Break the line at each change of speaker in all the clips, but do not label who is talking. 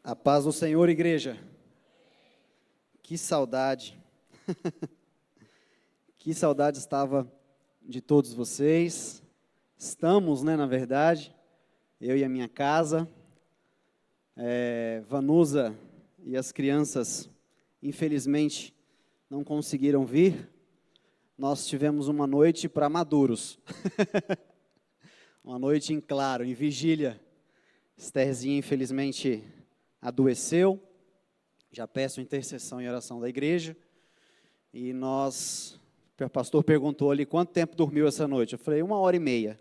A paz do Senhor, igreja. Que saudade. Que saudade estava de todos vocês. Estamos, na verdade, eu e a minha casa. Vanusa e as crianças, infelizmente, não conseguiram vir. Nós tivemos uma noite para maduros. Uma noite em claro, em vigília. Estherzinha, infelizmente, adoeceu. Já peço intercessão e oração da igreja. E o pastor perguntou ali, quanto tempo dormiu essa noite? Eu falei, 1h30.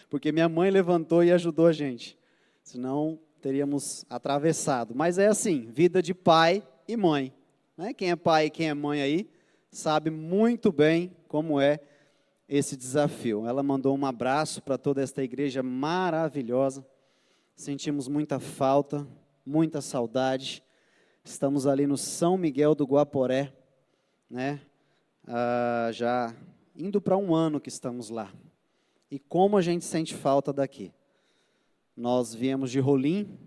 Porque minha mãe levantou e ajudou a gente. Senão, teríamos atravessado. Mas é assim, vida de pai e mãe. Né? Quem é pai e quem é mãe aí, sabe muito bem como é esse desafio. Ela mandou um abraço para toda esta igreja maravilhosa. Sentimos muita falta, muita saudade. Estamos ali no São Miguel do Guaporé, já indo para 1 ano que estamos lá. E como a gente sente falta daqui. Nós viemos de Rolim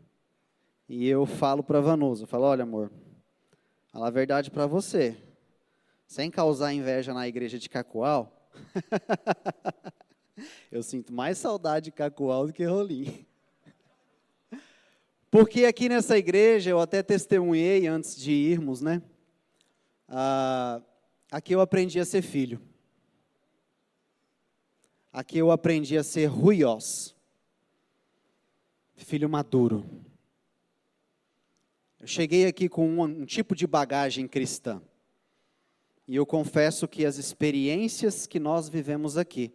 e eu falo para a Vanusa, olha amor, fala a verdade para você, sem causar inveja na igreja de Cacoal, eu sinto mais saudade de Cacoal do que Rolim. Porque aqui nessa igreja, eu até testemunhei antes de irmos, aqui eu aprendi a ser filho. Aqui eu aprendi a ser ruiós. Filho maduro. Eu cheguei aqui com um tipo de bagagem cristã. E eu confesso que as experiências que nós vivemos aqui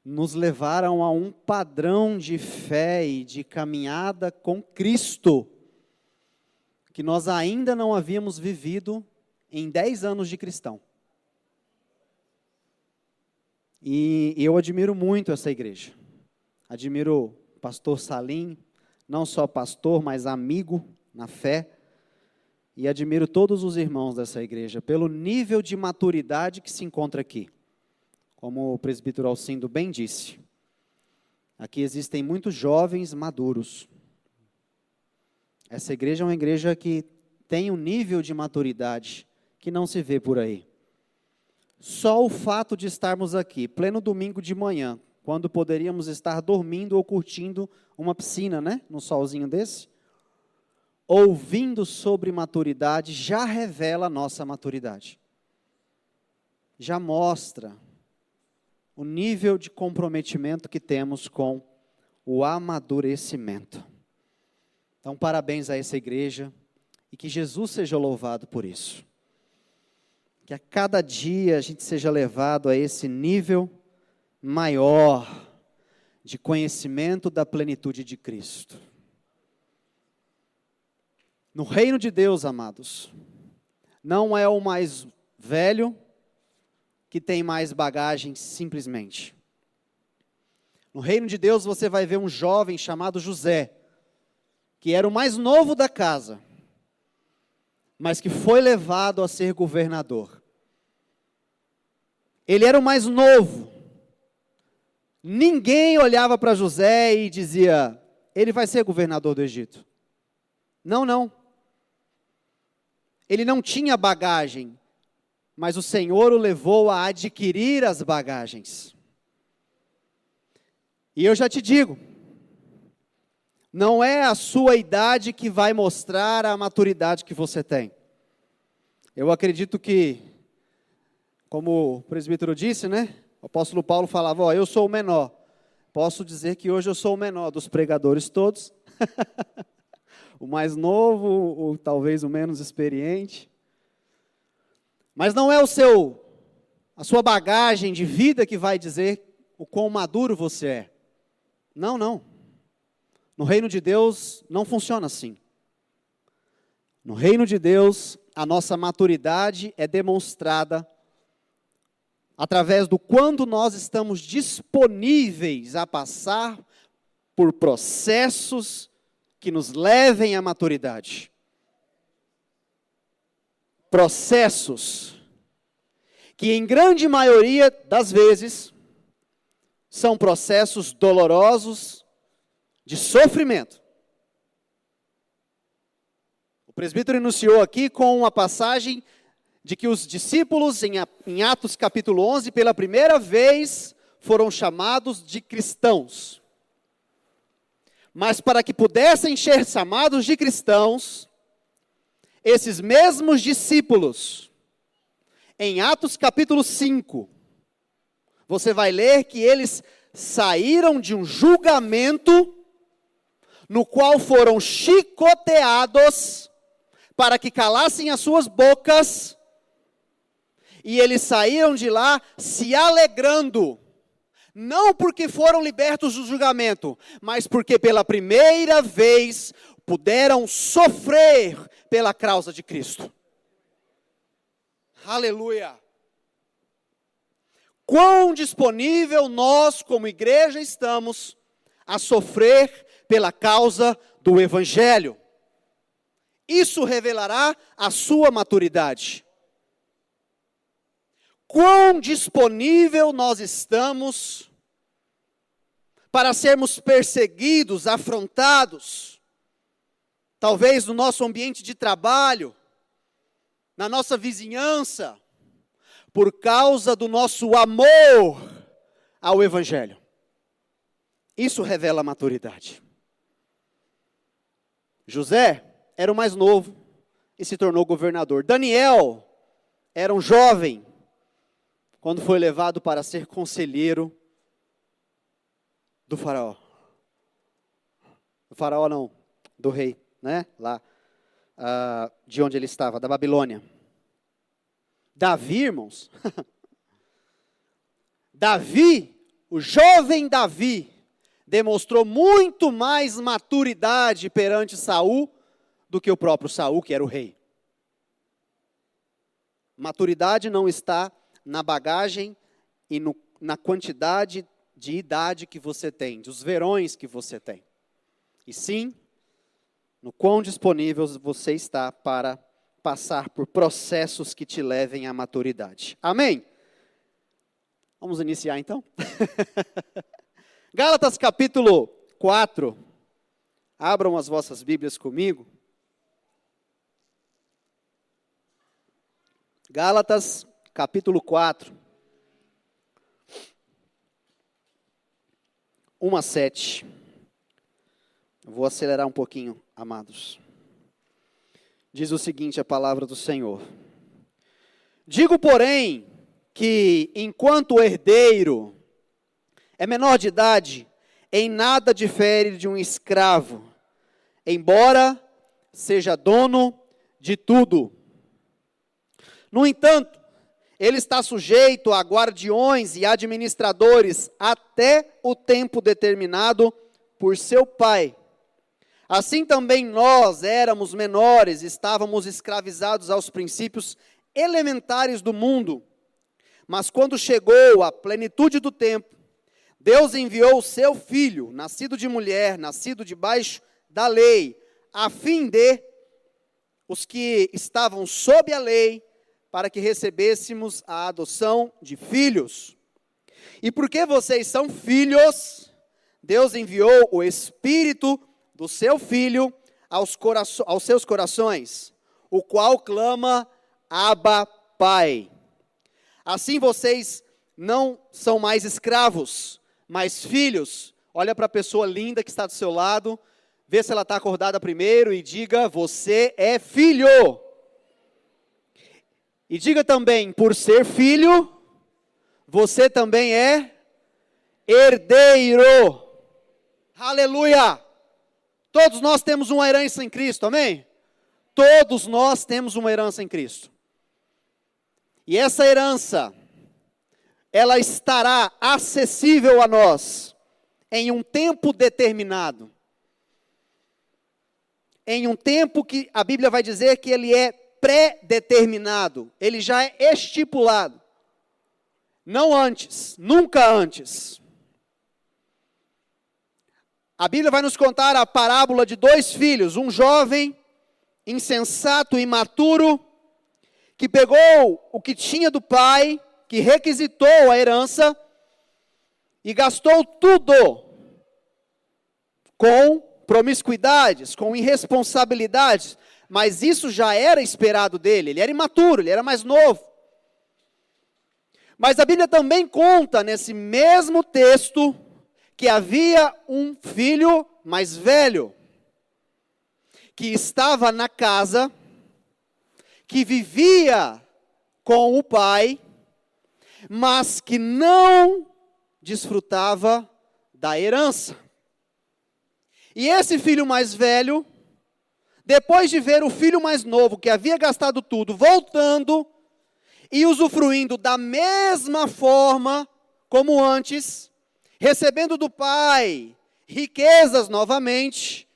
nos levaram a um padrão de fé e de caminhada com Cristo, que nós ainda não havíamos vivido em 10 anos de cristão. E eu admiro muito essa igreja. Admiro o pastor Salim, não só pastor, mas amigo na fé. E admiro todos os irmãos dessa igreja, pelo nível de maturidade que se encontra aqui. Como o presbítero Alcindo bem disse, aqui existem muitos jovens maduros. Essa igreja é uma igreja que tem um nível de maturidade que não se vê por aí. Só o fato de estarmos aqui, pleno domingo de manhã, quando poderíamos estar dormindo ou curtindo uma piscina, num solzinho desse, ouvindo sobre maturidade, já revela a nossa maturidade. Já mostra o nível de comprometimento que temos com o amadurecimento. Então, parabéns a essa igreja e que Jesus seja louvado por isso. Que a cada dia a gente seja levado a esse nível maior de conhecimento da plenitude de Cristo. No reino de Deus, amados, não é o mais velho que tem mais bagagem simplesmente. No reino de Deus você vai ver um jovem chamado José, que era o mais novo da casa, mas que foi levado a ser governador. Ele era o mais novo. Ninguém olhava para José e dizia, ele vai ser governador do Egito. Não. Ele não tinha bagagem, mas o Senhor o levou a adquirir as bagagens. E eu já te digo, não é a sua idade que vai mostrar a maturidade que você tem. Eu acredito que, como o presbítero disse, o apóstolo Paulo falava, eu sou o menor. Posso dizer que hoje eu sou o menor dos pregadores todos. O mais novo, ou talvez o menos experiente. Mas não é a sua bagagem de vida que vai dizer o quão maduro você é. Não. No reino de Deus não funciona assim. No reino de Deus, a nossa maturidade é demonstrada através do quando nós estamos disponíveis a passar por processos que nos levem à maturidade. Processos que em grande maioria das vezes são processos dolorosos de sofrimento. presbítero iniciou aqui com uma passagem de que os discípulos, em Atos capítulo 11, pela primeira vez, foram chamados de cristãos. Mas para que pudessem ser chamados de cristãos, esses mesmos discípulos, em Atos capítulo 5, você vai ler que eles saíram de um julgamento no qual foram chicoteados para que calassem as suas bocas, e eles saíram de lá se alegrando, não porque foram libertos do julgamento, mas porque pela primeira vez puderam sofrer pela causa de Cristo. Aleluia! Quão disponível nós, como igreja, estamos a sofrer pela causa do Evangelho. Isso revelará a sua maturidade. Quão disponível nós estamos para sermos perseguidos, afrontados, talvez no nosso ambiente de trabalho, na nossa vizinhança, por causa do nosso amor ao Evangelho. Isso revela a maturidade. José era o mais novo e se tornou governador. Daniel era um jovem quando foi levado para ser conselheiro do faraó. Do faraó não, do rei, né? Lá, de onde ele estava, da Babilônia. Davi, irmãos, Davi, o jovem Davi, demonstrou muito mais maturidade perante Saul do que o próprio Saul, que era o rei. Maturidade não está na bagagem e na quantidade de idade que você tem, dos verões que você tem. E sim, no quão disponível você está para passar por processos que te levem à maturidade. Amém? Vamos iniciar então? Gálatas capítulo 4. Abram as vossas Bíblias comigo. Gálatas capítulo 4. 1 a 7. Vou acelerar um pouquinho, amados. Diz o seguinte a palavra do Senhor. Digo, porém, que enquanto o herdeiro é menor de idade, em nada difere de um escravo, embora seja dono de tudo. No entanto, ele está sujeito a guardiões e administradores até o tempo determinado por seu pai. Assim também nós éramos menores, estávamos escravizados aos princípios elementares do mundo. Mas quando chegou a plenitude do tempo, Deus enviou o seu Filho, nascido de mulher, nascido debaixo da lei, a fim de os que estavam sob a lei, para que recebêssemos a adoção de filhos. E porque vocês são filhos, Deus enviou o Espírito do seu Filho aos seus corações, o qual clama, Abba, Pai. Assim vocês não são mais escravos, mas filhos. Olha para a pessoa linda que está do seu lado, vê se ela está acordada primeiro e diga, você é filho. E diga também, por ser filho, você também é herdeiro. Aleluia! Todos nós temos uma herança em Cristo, amém? Todos nós temos uma herança em Cristo. E essa herança, ela estará acessível a nós em um tempo determinado. Em um tempo que a Bíblia vai dizer que ele é pré-determinado, ele já é estipulado. Não antes, nunca antes. A Bíblia vai nos contar a parábola de dois filhos, um jovem, insensato, imaturo, que pegou o que tinha do pai, que requisitou a herança, e gastou tudo com promiscuidades, com irresponsabilidades, mas isso já era esperado dele, ele era imaturo, ele era mais novo. Mas a Bíblia também conta, nesse mesmo texto, que havia um filho mais velho, que estava na casa, que vivia com o pai, mas que não desfrutava da herança. E esse filho mais velho, depois de ver o filho mais novo, que havia gastado tudo, voltando e usufruindo da mesma forma como antes, recebendo do pai riquezas novamente,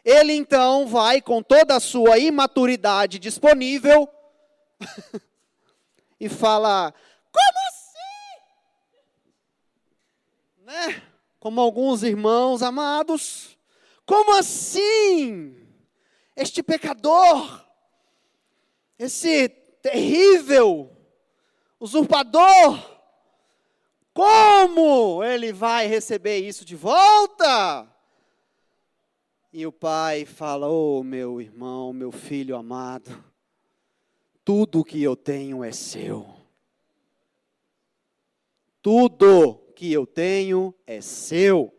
ele então vai com toda a sua imaturidade disponível e fala: como assim? Né? Como alguns irmãos amados, como assim? Este pecador, esse terrível usurpador, como ele vai receber isso de volta? E o pai fala: oh, meu irmão, meu filho amado, tudo que eu tenho é seu. Tudo que eu tenho é seu.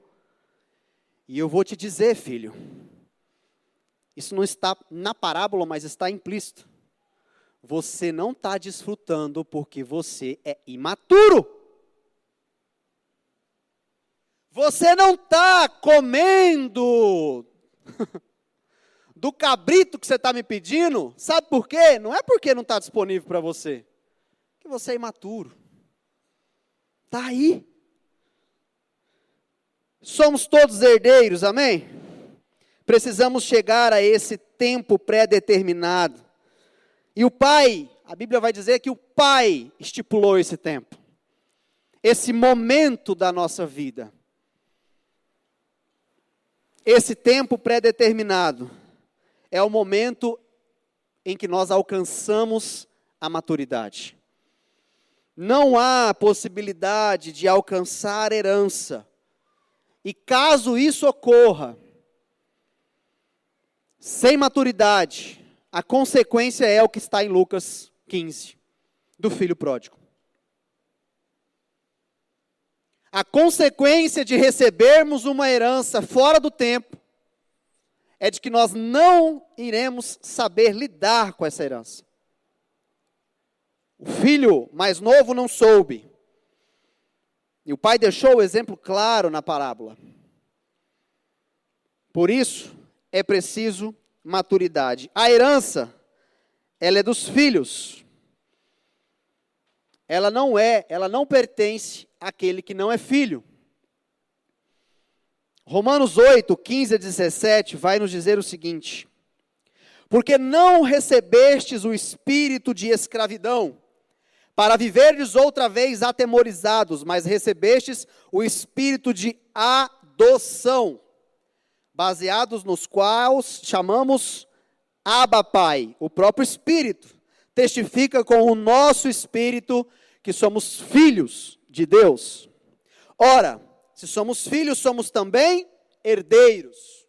E eu vou te dizer, filho, isso não está na parábola, mas está implícito. Você não está desfrutando porque você é imaturo. Você não está comendo do cabrito que você está me pedindo. Sabe por quê? Não é porque não está disponível para você. Porque você é imaturo. Está aí. Somos todos herdeiros, amém? Precisamos chegar a esse tempo pré-determinado. E o pai, a Bíblia vai dizer que o pai estipulou esse tempo. Esse momento da nossa vida. Esse tempo pré-determinado é o momento em que nós alcançamos a maturidade. Não há possibilidade de alcançar herança. E caso isso ocorra, sem maturidade, a consequência é o que está em Lucas 15, do filho pródigo. A consequência de recebermos uma herança fora do tempo é de que nós não iremos saber lidar com essa herança. O filho mais novo não soube. E o pai deixou o exemplo claro na parábola. Por isso, é preciso maturidade. A herança, ela é dos filhos. Ela não pertence àquele que não é filho. Romanos 8, 15 a 17 vai nos dizer o seguinte: porque não recebestes o espírito de escravidão, para viverdes outra vez atemorizados, mas recebestes o espírito de adoção, baseados nos quais chamamos Abba Pai. O próprio Espírito testifica com o nosso espírito que somos filhos de Deus. Ora, se somos filhos, somos também herdeiros.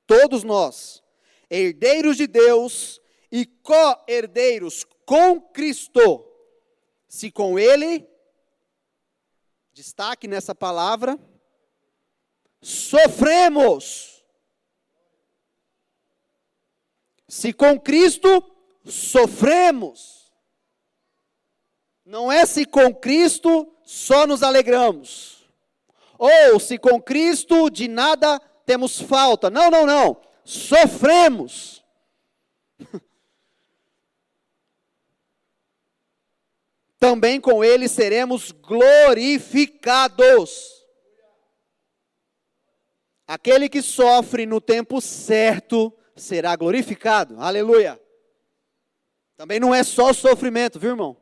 Todos nós, herdeiros de Deus e co-herdeiros com Cristo. Se com Ele, destaque nessa palavra, sofremos. Se com Cristo, sofremos. Não é se com Cristo só nos alegramos. Ou se com Cristo de nada temos falta. Não, não, não. Sofremos. Também com Ele seremos glorificados. Aquele que sofre no tempo certo será glorificado. Aleluia. Também não é só sofrimento, viu, irmão?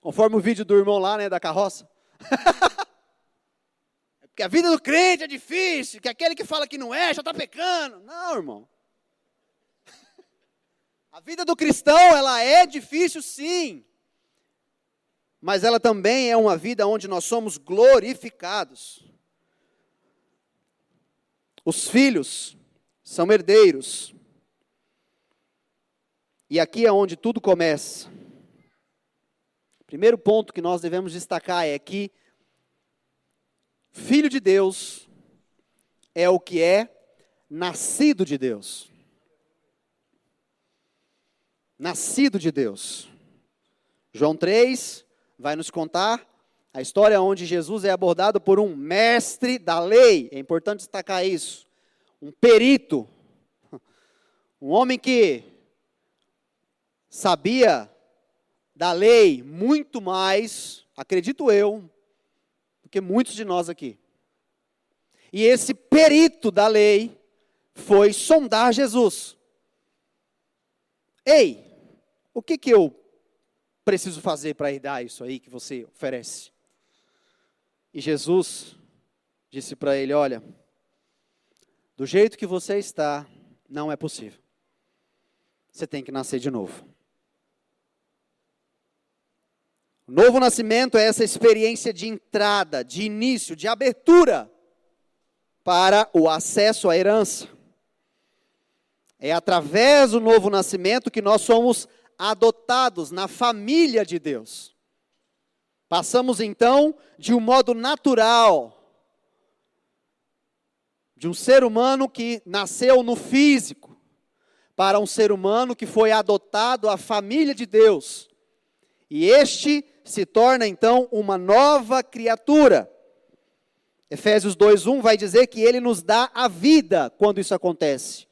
Conforme o vídeo do irmão lá, né, da carroça. É porque a vida do crente é difícil, que aquele que fala que não é, já está pecando. Não, irmão. A vida do cristão, ela é difícil sim. Mas ela também é uma vida onde nós somos glorificados. Os filhos são herdeiros. E aqui é onde tudo começa. O primeiro ponto que nós devemos destacar é que filho de Deus é o que é nascido de Deus. Nascido de Deus. João 3 vai nos contar a história onde Jesus é abordado por um mestre da lei. É importante destacar isso. Um perito. Um homem que sabia da lei muito mais, acredito eu, do que muitos de nós aqui. E esse perito da lei foi sondar Jesus. Ei, o que eu preciso fazer para herdar isso aí que você oferece? E Jesus disse para ele, olha, do jeito que você está, não é possível. Você tem que nascer de novo. O novo nascimento é essa experiência de entrada, de início, de abertura para o acesso à herança. É através do novo nascimento que nós somos adotados na família de Deus. Passamos então de um modo natural, de um ser humano que nasceu no físico, para um ser humano que foi adotado à família de Deus. E este se torna então uma nova criatura. Efésios 2:1 vai dizer que ele nos dá a vida quando isso acontece.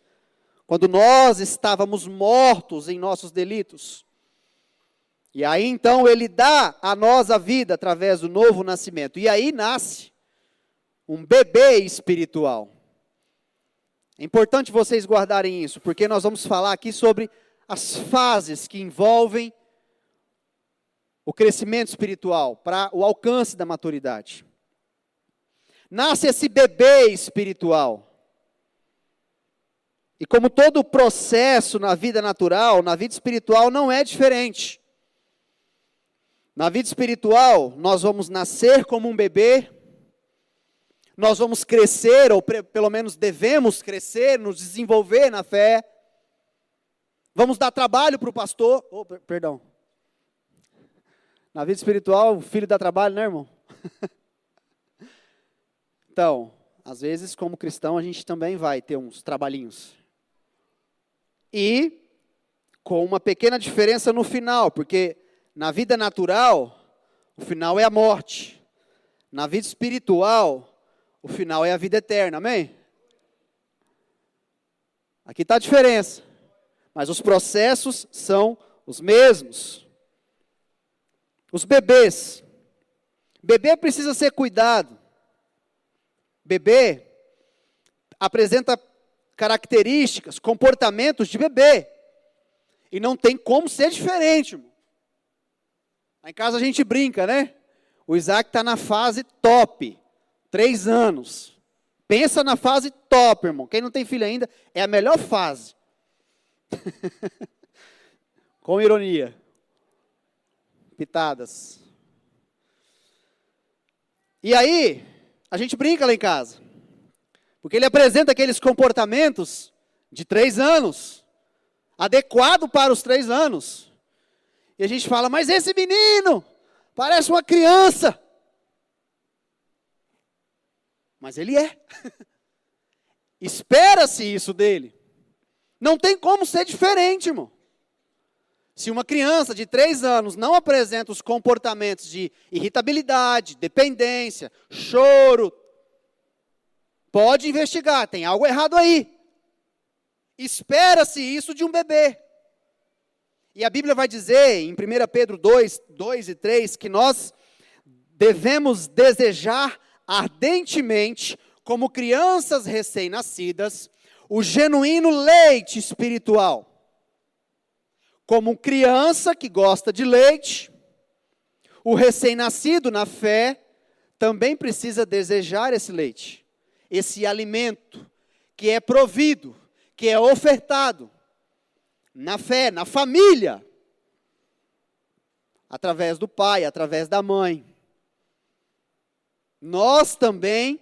Quando nós estávamos mortos em nossos delitos. E aí então ele dá a nós a vida através do novo nascimento. E aí nasce um bebê espiritual. É importante vocês guardarem isso, porque nós vamos falar aqui sobre as fases que envolvem o crescimento espiritual, para o alcance da maturidade. Nasce esse bebê espiritual. E como todo processo na vida natural, na vida espiritual não é diferente. Na vida espiritual, nós vamos nascer como um bebê, nós vamos crescer, ou pelo menos devemos crescer, nos desenvolver na fé. Vamos dar trabalho para o pastor. Perdão. Na vida espiritual, o filho dá trabalho, né, irmão? Então, às vezes, como cristão, a gente também vai ter uns trabalhinhos. E com uma pequena diferença no final, porque na vida natural, o final é a morte. Na vida espiritual, o final é a vida eterna, amém? Aqui está a diferença, mas os processos são os mesmos. Os bebês. Bebê precisa ser cuidado. Bebê apresenta características, comportamentos de bebê. E não tem como ser diferente, irmão. Lá em casa a gente brinca, né? O Isaac está na fase top. 3 anos. Pensa na fase top, irmão. Quem não tem filho ainda, é a melhor fase. Com ironia. Pitadas. E aí, a gente brinca lá em casa. Porque ele apresenta aqueles comportamentos de 3 anos. Adequado para os 3 anos. E a gente fala, mas esse menino parece uma criança. Mas ele é. Espera-se isso dele. Não tem como ser diferente, irmão. Se uma criança de 3 anos não apresenta os comportamentos de irritabilidade, dependência, choro, pode investigar, tem algo errado aí. Espera-se isso de um bebê. E a Bíblia vai dizer, em 1 Pedro 2 e 3, que nós devemos desejar ardentemente, como crianças recém-nascidas, o genuíno leite espiritual. Como criança que gosta de leite, o recém-nascido na fé também precisa desejar esse leite, esse alimento que é provido, que é ofertado na fé, na família, através do pai, através da mãe. Nós também,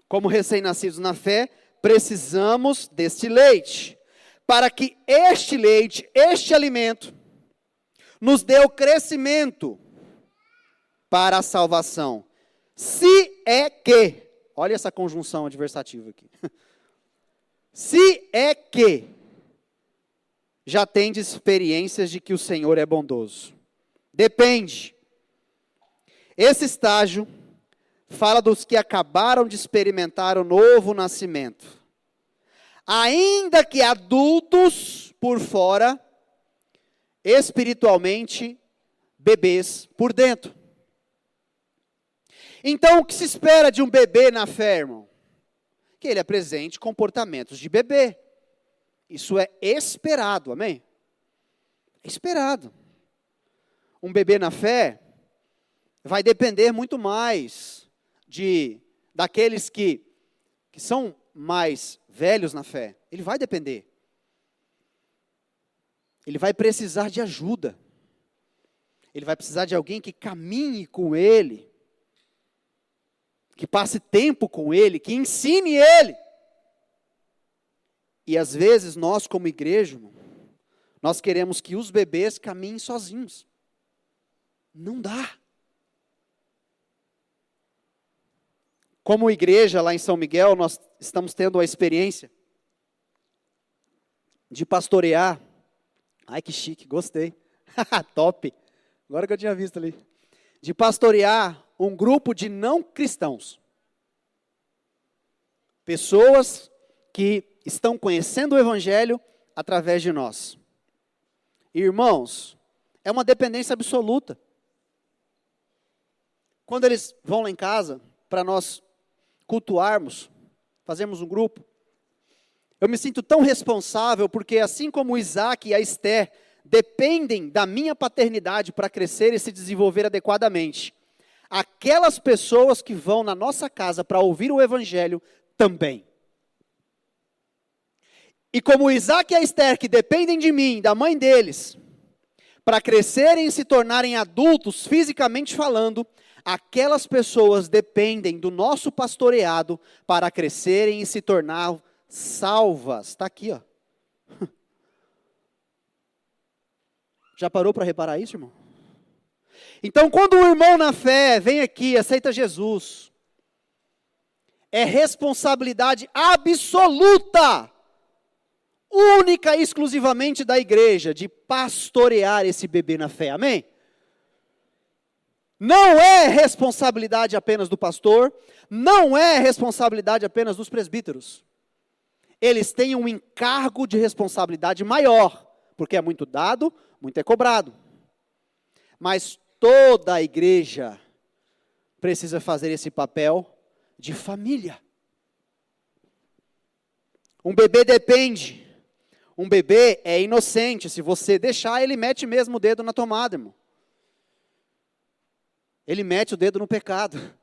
como recém-nascidos na fé, precisamos deste leite, para que este leite, este alimento, nos dê o crescimento para a salvação. Se é que, olha essa conjunção adversativa aqui. Se é que já tendes experiências de que o Senhor é bondoso. Depende. Esse estágio fala dos que acabaram de experimentar o novo nascimento. Ainda que adultos por fora, espiritualmente bebês por dentro. Então, o que se espera de um bebê na fé, irmão? Que ele apresente comportamentos de bebê. Isso é esperado, amém? É esperado. Um bebê na fé vai depender muito mais daqueles que são mais velhos na fé. Ele vai depender. Ele vai precisar de ajuda. Ele vai precisar de alguém que caminhe com ele, que passe tempo com ele, que ensine ele. E às vezes nós, como igreja, irmão, nós queremos que os bebês caminhem sozinhos. Não dá. Como igreja lá em São Miguel, nós estamos tendo a experiência de pastorear. Ai, que chique, gostei. Top. Agora que eu tinha visto ali. De pastorear um grupo de não cristãos. Pessoas que estão conhecendo o Evangelho através de nós. Irmãos, é uma dependência absoluta. Quando eles vão lá em casa, para nós cultuarmos, fazermos um grupo, eu me sinto tão responsável, porque assim como o Isaac e a Esther dependem da minha paternidade para crescer e se desenvolver adequadamente, aquelas pessoas que vão na nossa casa para ouvir o Evangelho também. E como o Isaac e a Esther, que dependem de mim, da mãe deles, para crescerem e se tornarem adultos, fisicamente falando, aquelas pessoas dependem do nosso pastoreado para crescerem e se tornar salvas. Está aqui, ó. Já parou para reparar isso, irmão? Então, quando o irmão na fé vem aqui, aceita Jesus, é responsabilidade absoluta, única e exclusivamente da igreja, de pastorear esse bebê na fé, amém? Não é responsabilidade apenas do pastor, não é responsabilidade apenas dos presbíteros. Eles têm um encargo de responsabilidade maior, porque é muito dado, muito é cobrado. Mas toda a igreja precisa fazer esse papel de família. Um bebê depende. Um bebê é inocente. Se você deixar, ele mete mesmo o dedo na tomada, irmão. Ele mete o dedo no pecado.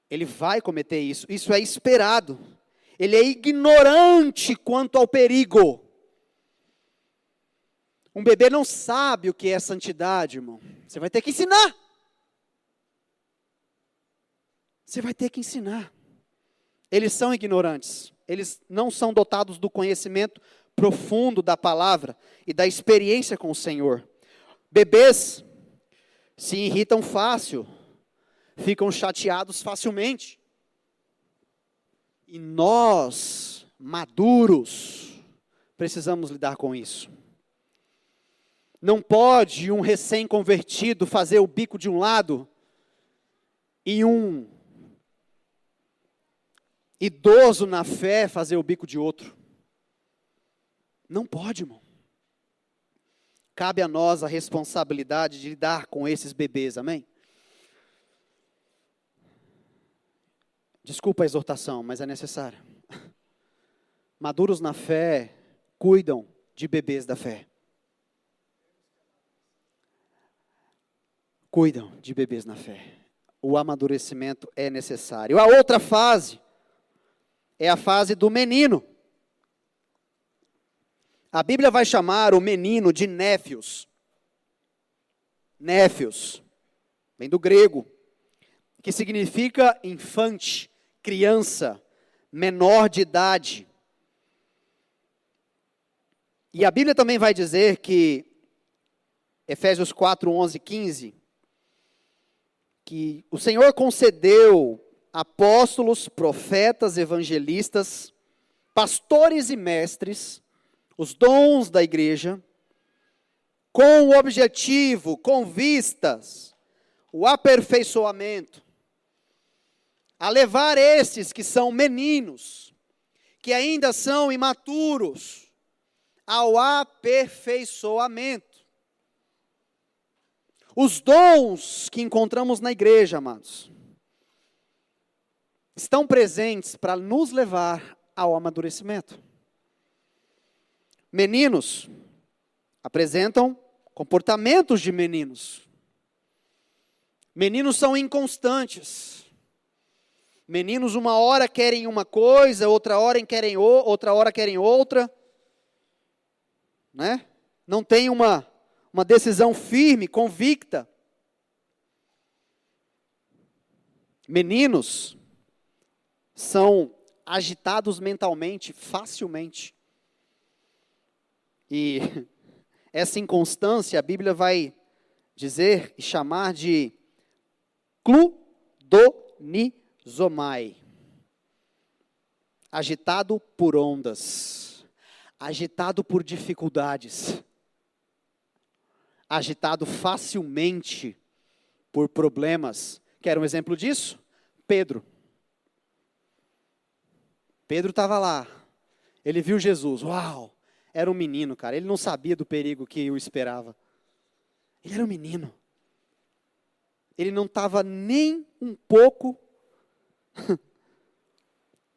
Ele vai cometer isso. Isso é esperado. Ele é ignorante quanto ao perigo. Um bebê não sabe o que é santidade, irmão. Você vai ter que ensinar. Você vai ter que ensinar. Eles são ignorantes. Eles não são dotados do conhecimento profundo da palavra e da experiência com o Senhor. Bebês se irritam fácil, ficam chateados facilmente. E nós, maduros, precisamos lidar com isso. Não pode um recém-convertido fazer o bico de um lado e um idoso na fé fazer o bico de outro. Não pode, irmão. Cabe a nós a responsabilidade de lidar com esses bebês, amém? Desculpa a exortação, mas é necessário. Maduros na fé cuidam de bebês da fé. Cuidam de bebês na fé. O amadurecimento é necessário. A outra fase é a fase do menino. A Bíblia vai chamar o menino de néfios. Néfios, vem do grego, que significa infante, criança, menor de idade. E a Bíblia também vai dizer que, Efésios 4, 11, 15, que o Senhor concedeu apóstolos, profetas, evangelistas, pastores e mestres, os dons da igreja, com o objetivo, com vistas, o aperfeiçoamento, a levar esses que são meninos, que ainda são imaturos, ao aperfeiçoamento. Os dons que encontramos na igreja, amados, estão presentes para nos levar ao amadurecimento. Meninos apresentam comportamentos de meninos. Meninos são inconstantes. Meninos uma hora querem uma coisa, outra hora querem outra. Né? Não tem uma decisão firme, convicta. Meninos são agitados mentalmente, facilmente. E essa inconstância, a Bíblia vai dizer e chamar de cludonizomai. Agitado por ondas, agitado por dificuldades, agitado facilmente por problemas. Quer um exemplo disso? Pedro. Pedro estava lá, ele viu Jesus, uau, era um menino, cara, ele não sabia do perigo que o esperava. Ele era um menino. Ele não estava nem um pouco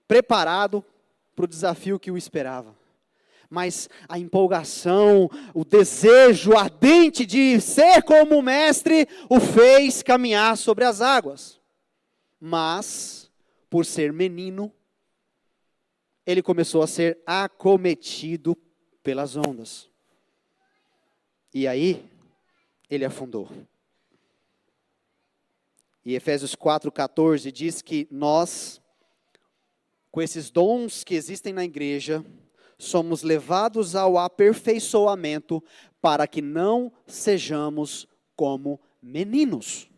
preparado para o desafio que o esperava. Mas a empolgação, o desejo ardente de ser como o mestre, o fez caminhar sobre as águas. Mas, por ser menino, ele começou a ser acometido pelas ondas. E aí, ele afundou. E Efésios 4,14 diz que nós, com esses dons que existem na igreja, somos levados ao aperfeiçoamento para que não sejamos como meninos.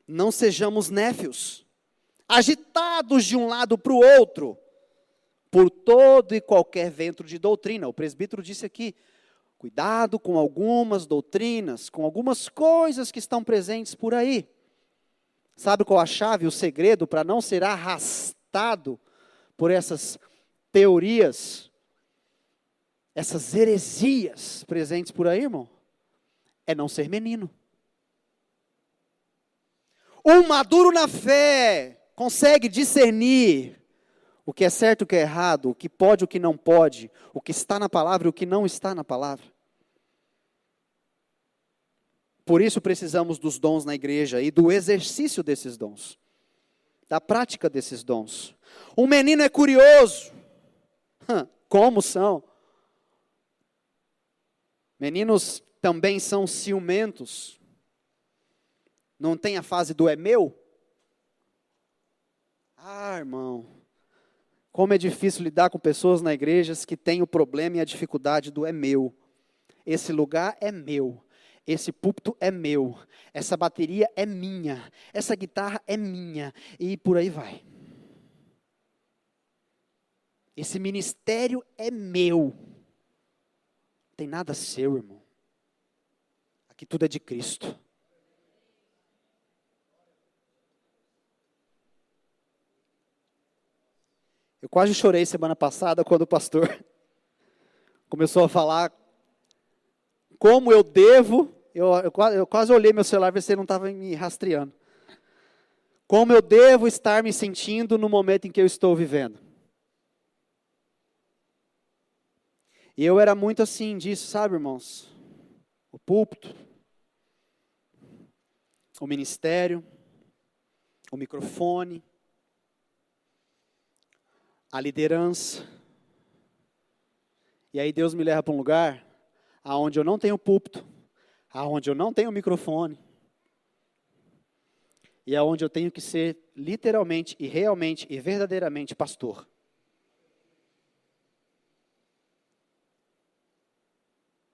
Não sejamos néfios, agitados de um lado para o outro, por todo e qualquer vento de doutrina. O presbítero disse aqui, cuidado com algumas doutrinas, com algumas coisas que estão presentes por aí. Sabe qual a chave, o segredo para não ser arrastado por essas teorias, essas heresias presentes por aí, irmão? É não ser menino. Um maduro na fé consegue discernir o que é certo e o que é errado, o que pode e o que não pode, o que está na palavra e o que não está na palavra. Por isso precisamos dos dons na igreja e do exercício desses dons, da prática desses dons. Um menino é curioso. Como são? Meninos também são ciumentos. Não tem a fase do é meu? Ah, irmão, como é difícil lidar com pessoas na igreja que têm o problema e a dificuldade do é meu. Esse lugar é meu. Esse púlpito é meu. Essa bateria é minha. Essa guitarra é minha. E por aí vai. Esse ministério é meu. Não tem nada seu, irmão. Aqui tudo é de Cristo. Eu quase chorei semana passada quando o pastor começou a falar como eu devo. Eu quase olhei meu celular ver se ele não estava me rastreando. Como eu devo estar me sentindo no momento em que eu estou vivendo. E eu era muito assim disso, sabe, irmãos? O púlpito, o ministério, o microfone, a liderança. E aí Deus me leva para um lugar aonde eu não tenho púlpito, aonde eu não tenho microfone. e é onde eu tenho que ser literalmente e realmente e verdadeiramente pastor.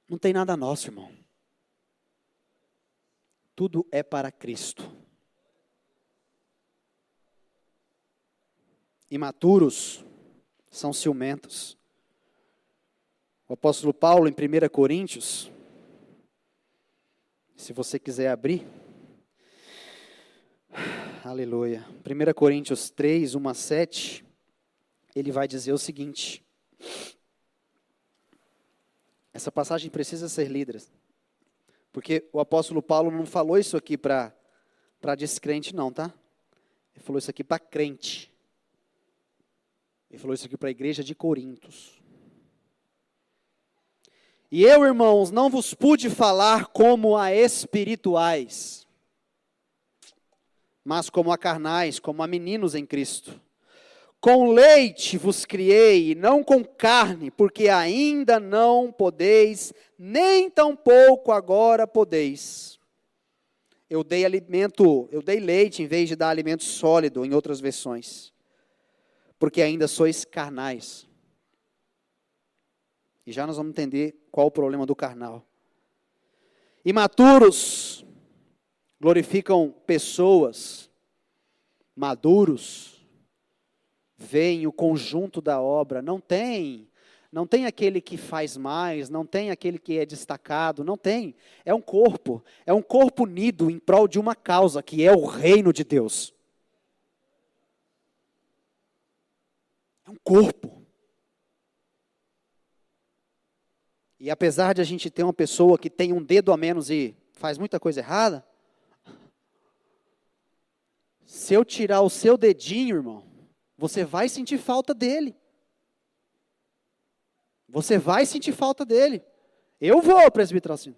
Não tem nada nosso, irmão. Tudo é para Cristo. Imaturos são ciumentos. O apóstolo Paulo, em 1 Coríntios, se você quiser abrir, aleluia, 1 Coríntios 3, 1 a 7, ele vai dizer o seguinte, essa passagem precisa ser lida, porque o apóstolo Paulo não falou isso aqui para descrente não, tá? Ele falou isso aqui para crente. Ele falou isso aqui para a igreja de Corintos. E eu, irmãos, não vos pude falar como a espirituais, mas como a carnais, como a meninos em Cristo. Com leite vos criei, e não com carne, porque ainda não podeis, nem tampouco agora podeis. Eu dei leite em vez de dar alimento sólido, em outras versões. Porque ainda sois carnais. E já nós vamos entender qual o problema do carnal. Imaturos glorificam pessoas, maduros veem o conjunto da obra, não tem aquele que faz mais, não tem aquele que é destacado, não tem. É um corpo unido em prol de uma causa, que é o reino de Deus. É um corpo. E apesar de a gente ter uma pessoa que tem um dedo a menos e faz muita coisa errada, se eu tirar o seu dedinho, irmão, você vai sentir falta dele. Você vai sentir falta dele. Eu vou, presbítero Alcino.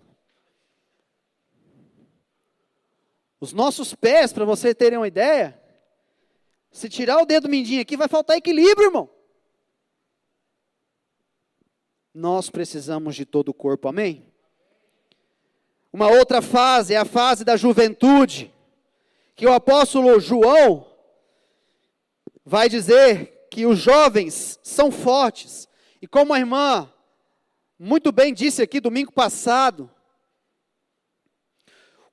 Os nossos pés, para você terem uma ideia, se tirar o dedo mindinho aqui, vai faltar equilíbrio, irmão. Nós precisamos de todo o corpo, amém? Uma outra fase é a fase da juventude, que o apóstolo João vai dizer que os jovens são fortes. E como a irmã muito bem disse aqui domingo passado,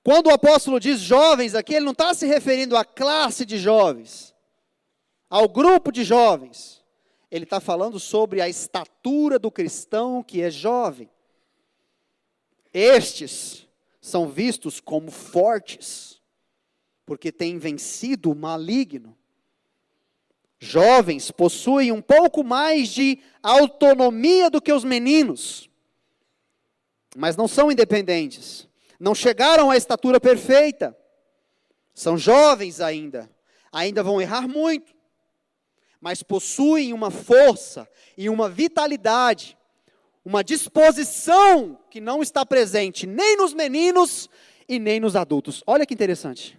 quando o apóstolo diz jovens aqui, ele não está se referindo à classe de jovens, ao grupo de jovens. Ele está falando sobre a estatura do cristão que é jovem. Estes são vistos como fortes, porque têm vencido o maligno. Jovens possuem um pouco mais de autonomia do que os meninos, mas não são independentes, não chegaram à estatura perfeita, são jovens ainda vão errar muito, mas possuem uma força e uma vitalidade, uma disposição que não está presente nem nos meninos e nem nos adultos. Olha que interessante.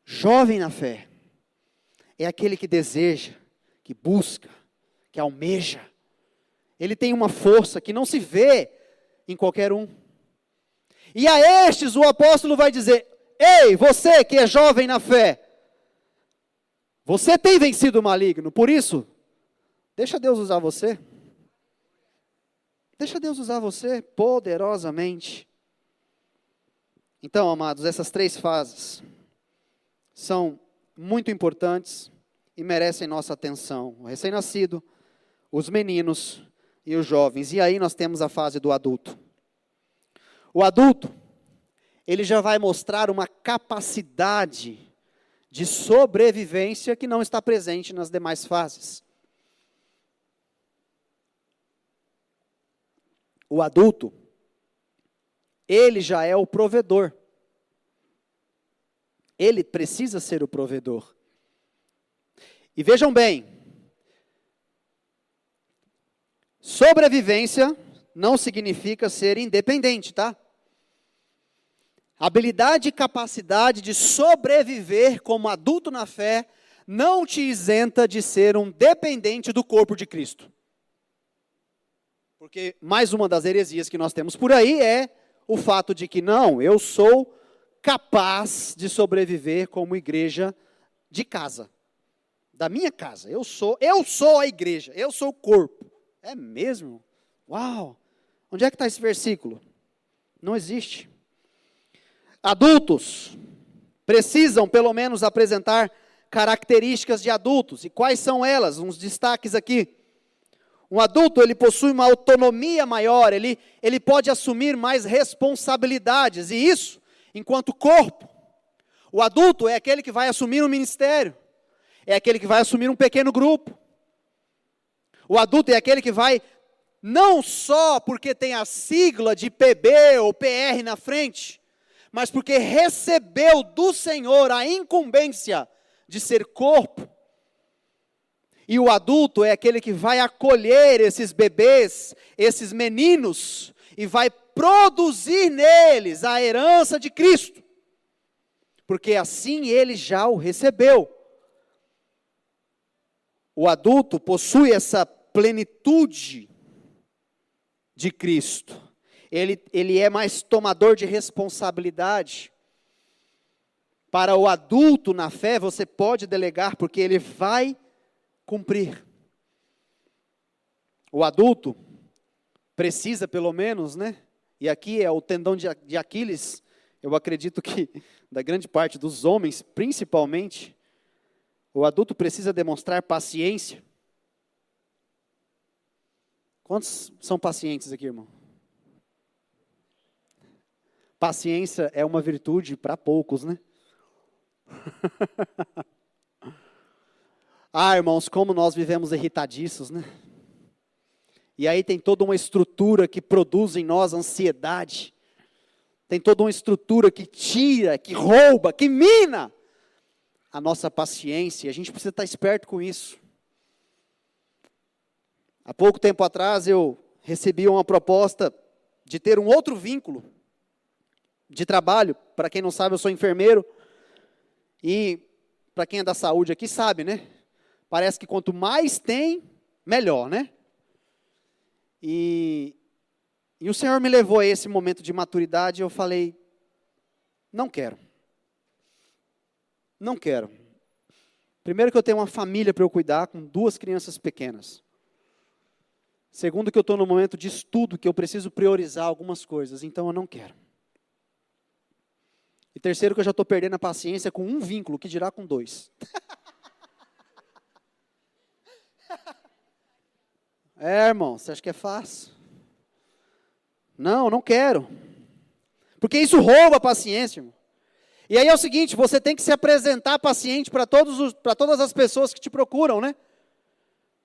Jovem na fé é aquele que deseja, que busca, que almeja. Ele tem uma força que não se vê em qualquer um. E a estes o apóstolo vai dizer: ei, você que é jovem na fé, você tem vencido o maligno, por isso, deixa Deus usar você. Deixa Deus usar você poderosamente. Então, amados, essas três fases são muito importantes e merecem nossa atenção. O recém-nascido, os meninos e os jovens. E aí nós temos a fase do adulto. O adulto, ele já vai mostrar uma capacidade de sobrevivência que não está presente nas demais fases. O adulto, ele já é o provedor. Ele precisa ser o provedor. E vejam bem, sobrevivência não significa ser independente, tá? Habilidade e capacidade de sobreviver como adulto na fé não te isenta de ser um dependente do corpo de Cristo. Porque mais uma das heresias que nós temos por aí é o fato de que não, eu sou capaz de sobreviver como igreja de casa. Da minha casa. Eu sou a igreja, eu sou o corpo. É mesmo? Uau! Onde é que está esse versículo? Não existe. Adultos precisam, pelo menos, apresentar características de adultos. E quais são elas? Uns destaques aqui. Um adulto, ele possui uma autonomia maior, ele pode assumir mais responsabilidades. E isso, enquanto corpo. O adulto é aquele que vai assumir um ministério. É aquele que vai assumir um pequeno grupo. O adulto é aquele que vai, não só porque tem a sigla de PB ou PR na frente, mas porque recebeu do Senhor a incumbência de ser corpo. E o adulto é aquele que vai acolher esses bebês, esses meninos, e vai produzir neles a herança de Cristo. Porque assim ele já o recebeu. O adulto possui essa plenitude de Cristo. Ele é mais tomador de responsabilidade. Para o adulto na fé, você pode delegar, porque ele vai cumprir. O adulto precisa, pelo menos, né? E aqui é o tendão de Aquiles, eu acredito que da grande parte dos homens, principalmente, o adulto precisa demonstrar paciência. Quantos são pacientes aqui, irmão? Paciência é uma virtude para poucos, né? Irmãos, como nós vivemos irritadiços, né? E aí tem toda uma estrutura que produz em nós ansiedade. Tem toda uma estrutura que tira, que rouba, que mina a nossa paciência. A gente precisa estar esperto com isso. Há pouco tempo atrás eu recebi uma proposta de ter um outro vínculo de trabalho. Para quem não sabe, eu sou enfermeiro. E para quem é da saúde aqui sabe, né? Parece que quanto mais tem, melhor, né? E o Senhor me levou a esse momento de maturidade e eu falei, não quero. Não quero. Primeiro que eu tenho uma família para eu cuidar, com 2 crianças pequenas. Segundo que eu estou no momento de estudo, que eu preciso priorizar algumas coisas, então eu não quero. E terceiro que eu já estou perdendo a paciência com um vínculo, que dirá com 2. Irmão, você acha que é fácil? Não quero. Porque isso rouba a paciência, irmão. E aí é o seguinte, você tem que se apresentar paciente para todas as pessoas que te procuram, né?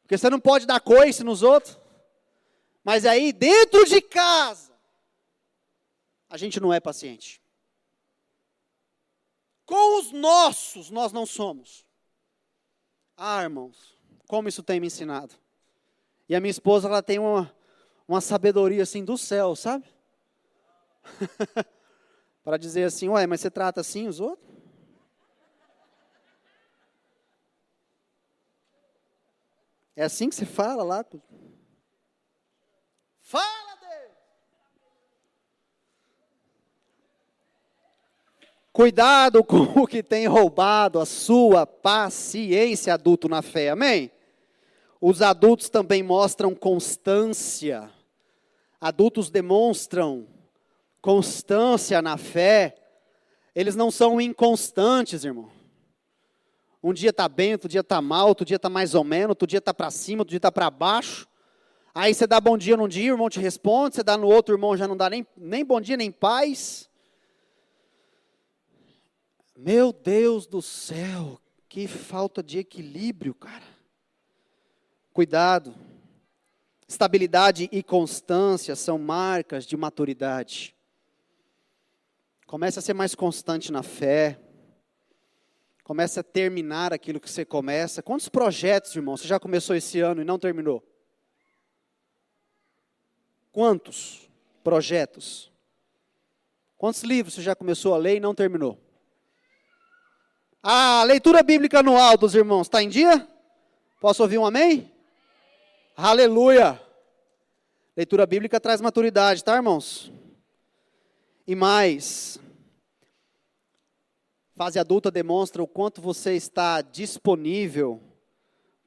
Porque você não pode dar coice nos outros. Mas aí, dentro de casa, a gente não é paciente. Com os nossos, nós não somos. Irmãos, como isso tem me ensinado. E a minha esposa, ela tem uma sabedoria assim do céu, sabe? Para dizer assim, ué, mas você trata assim os outros? É assim que você fala lá? Fala, Deus! Cuidado com o que tem roubado a sua paciência, adulto na fé, amém? Os adultos também mostram constância. Adultos demonstram constância na fé. Eles não são inconstantes, irmão. Um dia está bem, outro dia está mal, outro dia está mais ou menos, outro dia está para cima, outro dia está para baixo. Aí você dá bom dia num dia, o irmão te responde, você dá no outro, o irmão já não dá nem bom dia, nem paz. Meu Deus do céu, que falta de equilíbrio, cara. Cuidado. Estabilidade e constância são marcas de maturidade. Comece a ser mais constante na fé. Comece a terminar aquilo que você começa. Quantos projetos, irmão, você já começou esse ano e não terminou? Quantos projetos? Quantos livros você já começou a ler e não terminou? A leitura bíblica anual dos irmãos, está em dia? Posso ouvir um amém? Aleluia! Leitura bíblica traz maturidade, tá, irmãos? E mais, Fase adulta demonstra o quanto você está disponível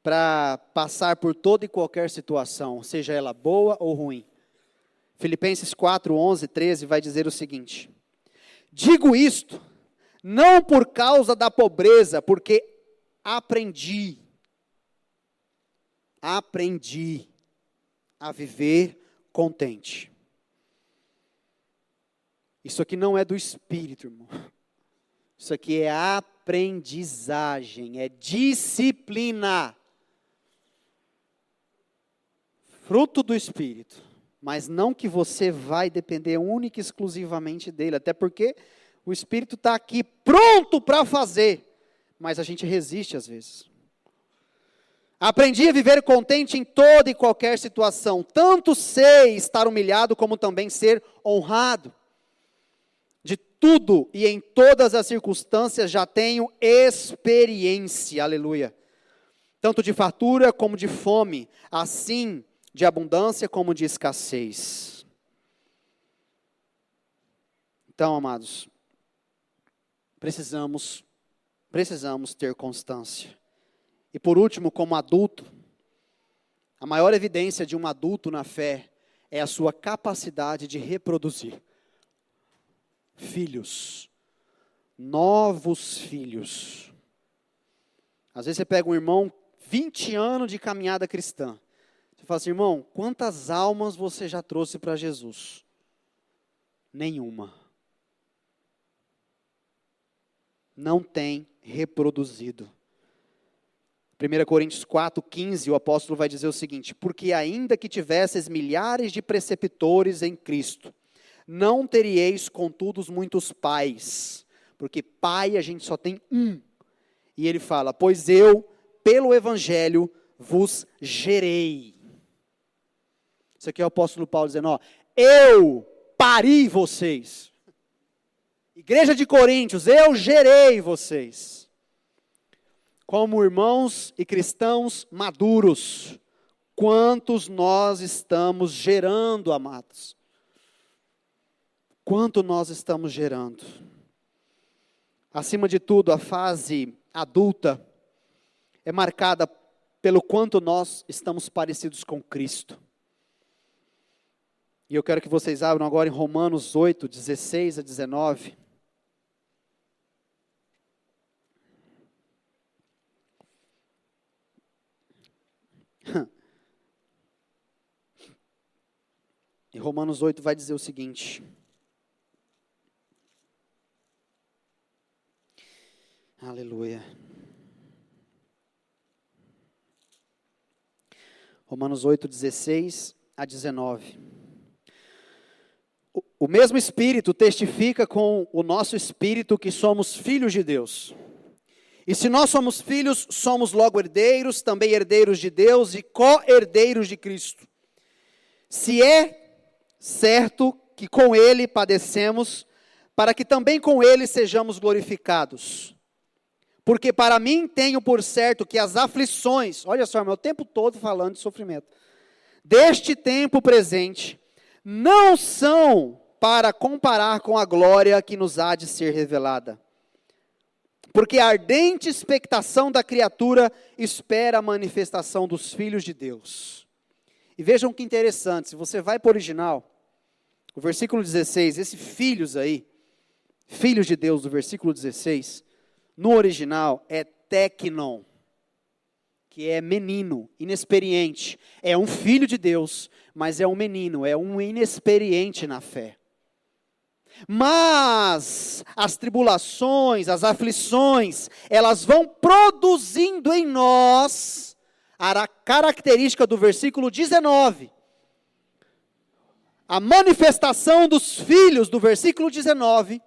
para passar por toda e qualquer situação, seja ela boa ou ruim. Filipenses 4, 11, 13 vai dizer o seguinte: digo isto, não por causa da pobreza, porque aprendi a viver contente. Isso aqui não é do Espírito, irmão. Isso aqui é aprendizagem, é disciplina. Fruto do Espírito. Mas não que você vai depender única e exclusivamente dele. Até porque o Espírito está aqui pronto para fazer. Mas a gente resiste às vezes. Aprendi a viver contente em toda e qualquer situação. Tanto sei estar humilhado como também ser honrado. De tudo e em todas as circunstâncias já tenho experiência, aleluia. Tanto de fartura como de fome, assim de abundância como de escassez. Então, amados, precisamos ter constância. E por último, como adulto, a maior evidência de um adulto na fé é a sua capacidade de reproduzir filhos, novos filhos. Às vezes você pega um irmão, 20 anos de caminhada cristã. Você fala assim, irmão, quantas almas você já trouxe para Jesus? Nenhuma. Não tem reproduzido. 1 Coríntios 4, 15, o apóstolo vai dizer o seguinte: porque ainda que tivesses milhares de preceptores em Cristo, não teríeis, contudo, muitos pais, porque pai a gente só tem um. E ele fala, pois eu, pelo Evangelho, vos gerei. Isso aqui é o apóstolo Paulo dizendo, ó, eu pari vocês. Igreja de Coríntios, eu gerei vocês. Como irmãos e cristãos maduros, quantos nós estamos gerando, amados? Quanto nós estamos gerando? Acima de tudo, a fase adulta é marcada pelo quanto nós estamos parecidos com Cristo. E eu quero que vocês abram agora em Romanos 8, 16 a 19. E Romanos 8 vai dizer o seguinte: aleluia. Romanos 8, 16 a 19. O mesmo Espírito testifica com o nosso Espírito que somos filhos de Deus. E se nós somos filhos, somos logo herdeiros, também herdeiros de Deus e co-herdeiros de Cristo. Se é certo que com Ele padecemos, para que também com Ele sejamos glorificados. Porque para mim tenho por certo que as aflições, olha só, meu tempo todo falando de sofrimento, deste tempo presente, não são para comparar com a glória que nos há de ser revelada. Porque a ardente expectação da criatura espera a manifestação dos filhos de Deus. E vejam que interessante, se você vai para o original, o versículo 16, esse filhos aí, filhos de Deus do versículo 16, no original é teknon, que é menino, inexperiente. É um filho de Deus, mas é um menino, é um inexperiente na fé. Mas as tribulações, as aflições, elas vão produzindo em nós a característica do versículo 19. A manifestação dos filhos do versículo 19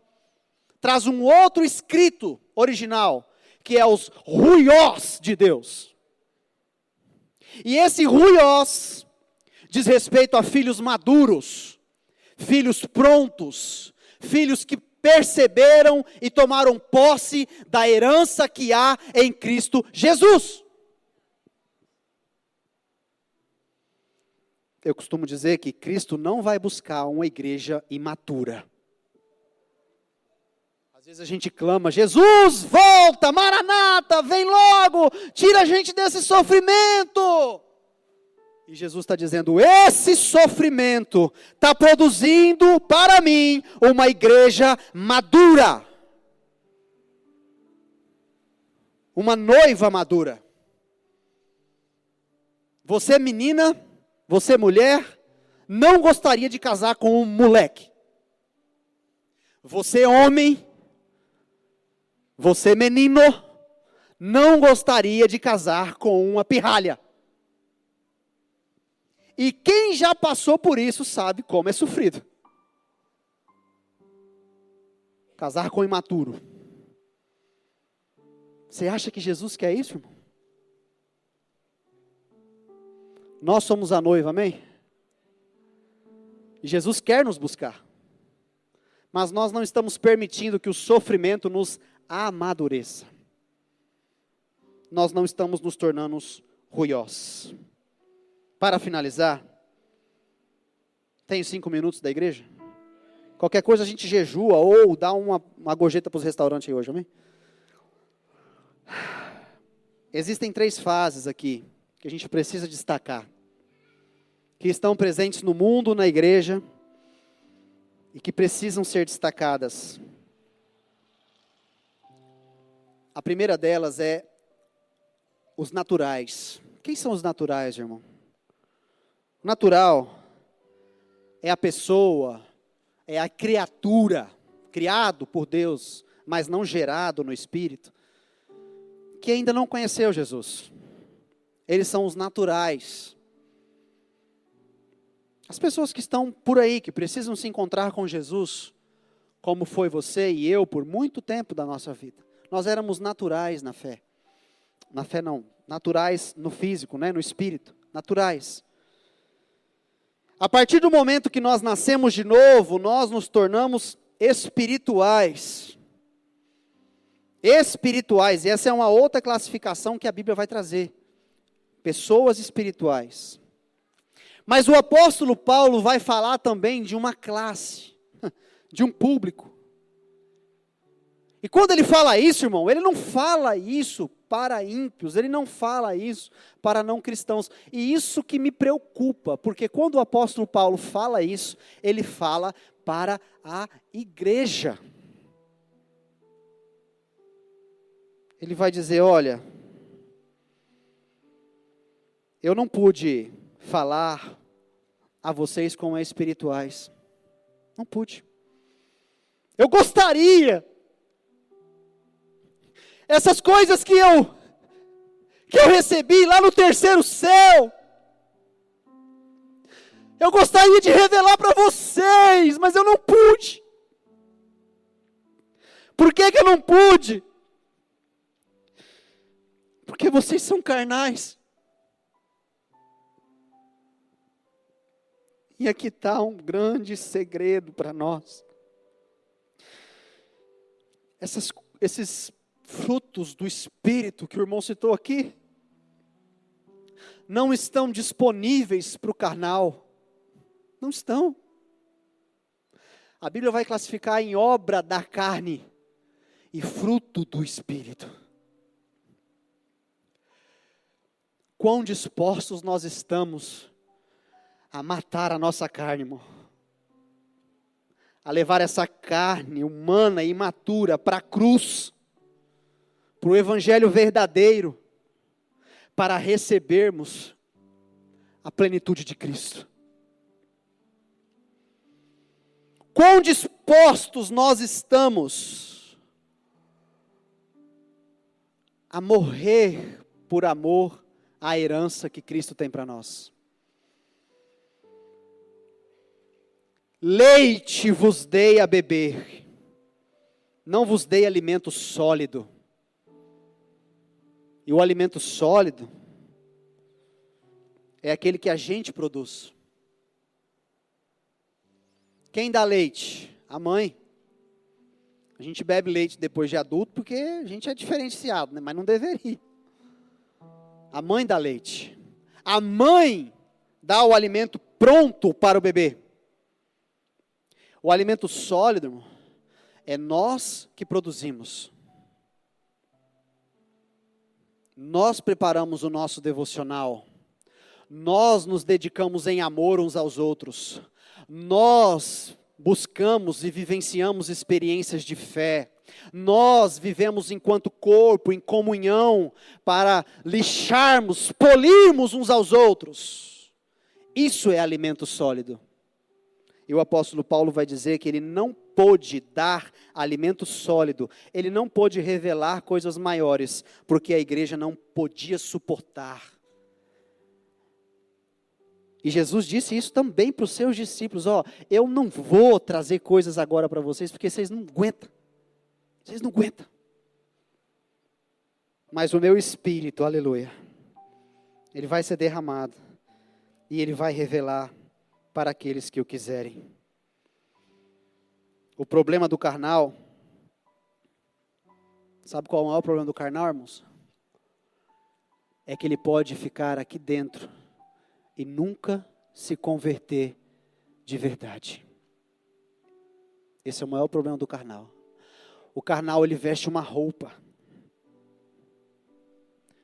traz um outro escrito original, que é os ruiós de Deus. E esse ruiós diz respeito a filhos maduros, filhos prontos, filhos que perceberam e tomaram posse da herança que há em Cristo Jesus. Eu costumo dizer que Cristo não vai buscar uma igreja imatura. Às vezes a gente clama, Jesus, volta, Maranata, vem logo, tira a gente desse sofrimento. E Jesus está dizendo, esse sofrimento está produzindo para mim uma igreja madura. Uma noiva madura. Você menina, você mulher, não gostaria de casar com um moleque. Você homem, você menino, não gostaria de casar com uma pirralha. E quem já passou por isso sabe como é sofrido. Casar com imaturo. Você acha que Jesus quer isso, irmão? Nós somos a noiva, amém? E Jesus quer nos buscar. Mas nós não estamos permitindo que o sofrimento nos amadureça. Nós não estamos nos tornando ruiós. Para finalizar, tenho 5 minutos da igreja? Qualquer coisa a gente jejua ou dá uma gorjeta para os restaurantes aí hoje, amém? Existem 3 fases aqui que a gente precisa destacar, que estão presentes no mundo, na igreja, e que precisam ser destacadas. A primeira delas é os naturais. Quem são os naturais, irmão? O natural é a pessoa, é a criatura, criado por Deus, mas não gerado no Espírito, que ainda não conheceu Jesus. Eles são os naturais. As pessoas que estão por aí, que precisam se encontrar com Jesus, como foi você e eu por muito tempo da nossa vida. Nós éramos naturais na fé. Na fé não, naturais no físico, né, no espírito, naturais. A partir do momento que nós nascemos de novo, nós nos tornamos espirituais. Espirituais, e essa é uma outra classificação que a Bíblia vai trazer. Pessoas espirituais. Mas o apóstolo Paulo vai falar também de uma classe, de um público. E quando ele fala isso, irmão, ele não fala isso para ímpios, ele não fala isso para não cristãos. E isso que me preocupa, porque quando o apóstolo Paulo fala isso, ele fala para a igreja. Ele vai dizer, olha, eu não pude falar a vocês como espirituais. Não pude. Eu gostaria. Essas coisas que eu recebi lá no terceiro céu, eu gostaria de revelar para vocês, mas eu não pude. Por que eu não pude? Porque vocês são carnais. E aqui está um grande segredo para nós. Esses frutos do Espírito que o irmão citou aqui, não estão disponíveis para o carnal. Não estão. A Bíblia vai classificar em obra da carne e fruto do Espírito. Quão dispostos nós estamos a matar a nossa carne, irmão. A levar essa carne humana e imatura para a cruz, para o evangelho verdadeiro, para recebermos a plenitude de Cristo. Quão dispostos nós estamos a morrer por amor à herança que Cristo tem para nós. Leite vos dei a beber, não vos dei alimento sólido. E o alimento sólido é aquele que a gente produz. Quem dá leite? A mãe. A gente bebe leite depois de adulto porque a gente é diferenciado, né? Mas não deveria. A mãe dá leite. A mãe dá o alimento pronto para o bebê. O alimento sólido, irmão, É nós que produzimos. Nós preparamos o nosso devocional. Nós nos dedicamos em amor uns aos outros. Nós buscamos e vivenciamos experiências de fé. Nós vivemos enquanto corpo, em comunhão, para lixarmos, polirmos uns aos outros. Isso é alimento sólido. E o apóstolo Paulo vai dizer que ele não pôde dar alimento sólido, ele não pôde revelar coisas maiores, porque a igreja não podia suportar. E Jesus disse isso também para os seus discípulos, eu não vou trazer coisas agora para vocês, porque vocês não aguentam. Vocês não aguentam. Mas o meu Espírito, aleluia, ele vai ser derramado, e ele vai revelar para aqueles que o quiserem. O problema do carnal, sabe qual é o maior problema do carnal, irmãos? É que ele pode ficar aqui dentro e nunca se converter de verdade. Esse é o maior problema do carnal. O carnal, ele veste uma roupa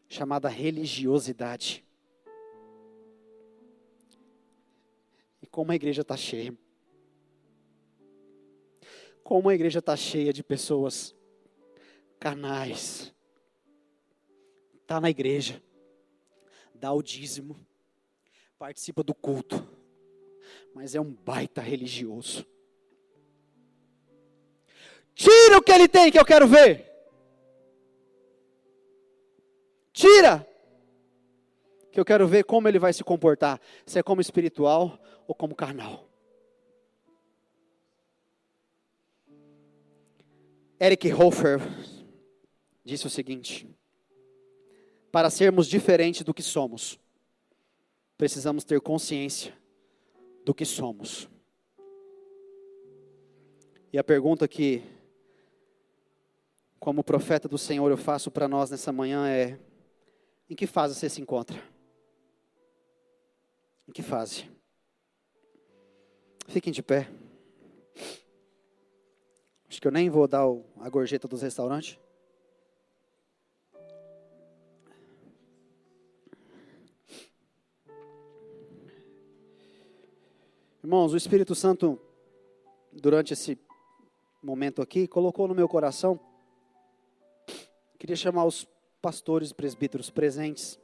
chamada religiosidade. E como a igreja está cheia. Como a igreja está cheia de pessoas carnais. Está na igreja, dá o dízimo, participa do culto, mas é um baita religioso. Tira o que ele tem que eu quero ver. Tira, que eu quero ver como ele vai se comportar. Se é como espiritual ou como carnal. Eric Hofer disse o seguinte: para sermos diferentes do que somos, precisamos ter consciência do que somos. E a pergunta que, como profeta do Senhor, eu faço para nós nessa manhã é: em que fase você se encontra? Em que fase? Fiquem de pé. Acho que eu nem vou dar a gorjeta dos restaurantes. Irmãos, o Espírito Santo, durante esse momento aqui, colocou no meu coração. Queria chamar os pastores e presbíteros presentes.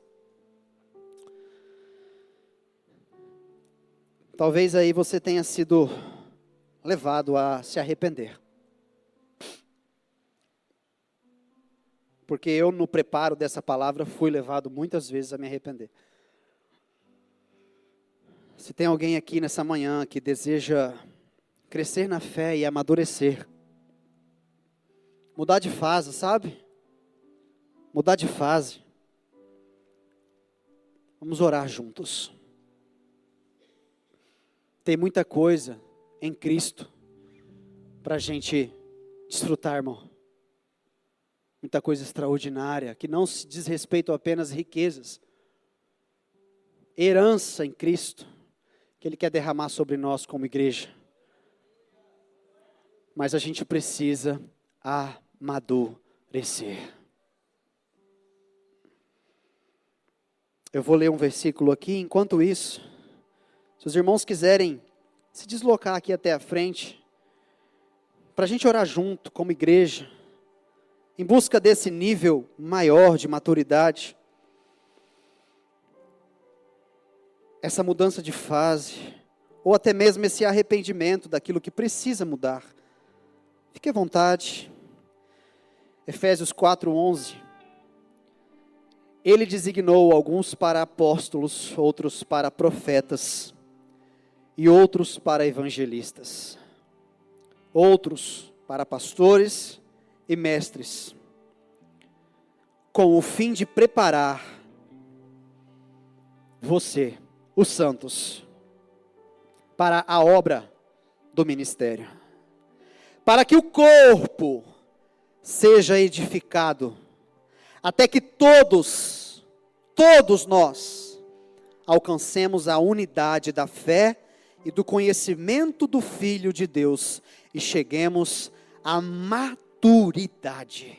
Talvez aí você tenha sido levado a se arrepender. Porque eu, no preparo dessa palavra, fui levado muitas vezes a me arrepender. Se tem alguém aqui nessa manhã que deseja crescer na fé e amadurecer, mudar de fase, sabe? Mudar de fase. Vamos orar juntos. Tem muita coisa em Cristo para a gente desfrutar, irmão. Muita coisa extraordinária, que não se diz respeito a apenas riquezas. Herança em Cristo, que Ele quer derramar sobre nós como igreja. Mas a gente precisa amadurecer. Eu vou ler um versículo aqui, enquanto isso, se os irmãos quiserem se deslocar aqui até a frente, para a gente orar junto como igreja, em busca desse nível maior de maturidade, essa mudança de fase, ou até mesmo esse arrependimento daquilo que precisa mudar. Fique à vontade. Efésios 4:11. Ele designou alguns para apóstolos, outros para profetas, e outros para evangelistas, outros para pastores e mestres, com o fim de preparar você, os santos, para a obra do ministério, para que o corpo seja edificado, até que todos nós, alcancemos a unidade da fé e do conhecimento do Filho de Deus, e cheguemos a maturidade,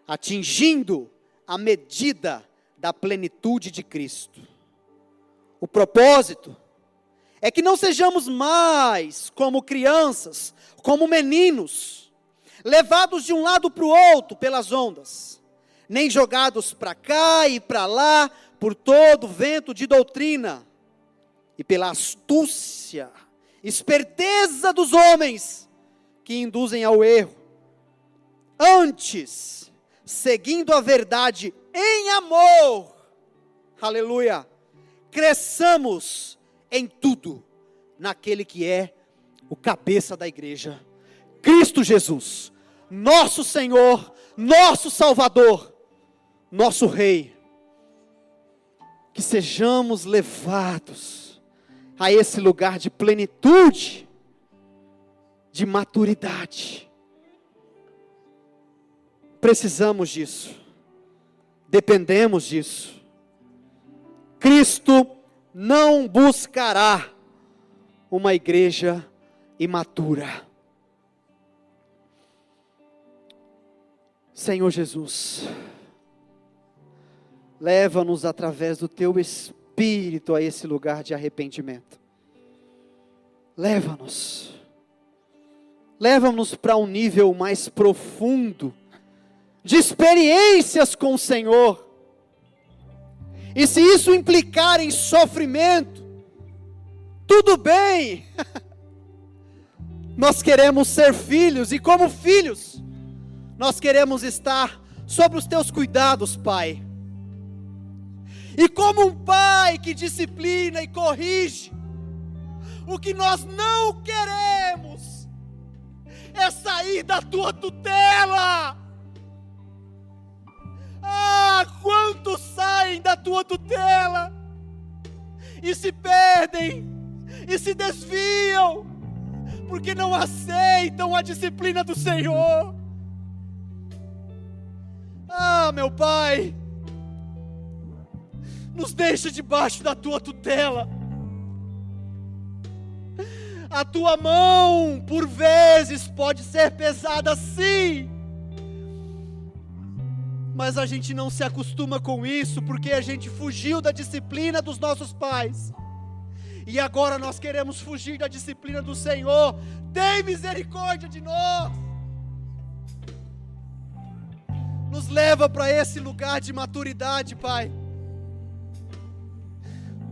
atingindo a medida da plenitude de Cristo. O propósito é que não sejamos mais como crianças, como meninos, levados de um lado para o outro pelas ondas, nem jogados para cá e para lá por todo vento de doutrina e pela astúcia, esperteza dos homens que induzem ao erro. Antes, seguindo a verdade em amor, aleluia, cresçamos em tudo naquele que é o cabeça da igreja, Cristo Jesus, nosso Senhor, nosso Salvador, nosso Rei. Que sejamos levados a esse lugar de plenitude, de maturidade. Precisamos disso, dependemos disso. Cristo não buscará uma igreja imatura. Senhor Jesus, leva-nos através do Teu Espírito a esse lugar de arrependimento. Leva-nos para um nível mais profundo, de experiências com o Senhor. E se isso implicar em sofrimento, tudo bem. Nós queremos ser filhos, e como filhos, nós queremos estar sob os Teus cuidados, Pai. E como um pai que disciplina e corrige, o que nós não queremos é sair da Tua tutela. Quantos saem da Tua tutela e se perdem e se desviam porque não aceitam a disciplina do Senhor. Meu Pai, nos deixa debaixo da Tua tutela. A Tua mão, por vezes, pode ser pesada, sim, mas a gente não se acostuma com isso, porque a gente fugiu da disciplina dos nossos pais, e agora nós queremos fugir da disciplina do Senhor. Tem misericórdia de nós. Nos leva para esse lugar de maturidade, Pai.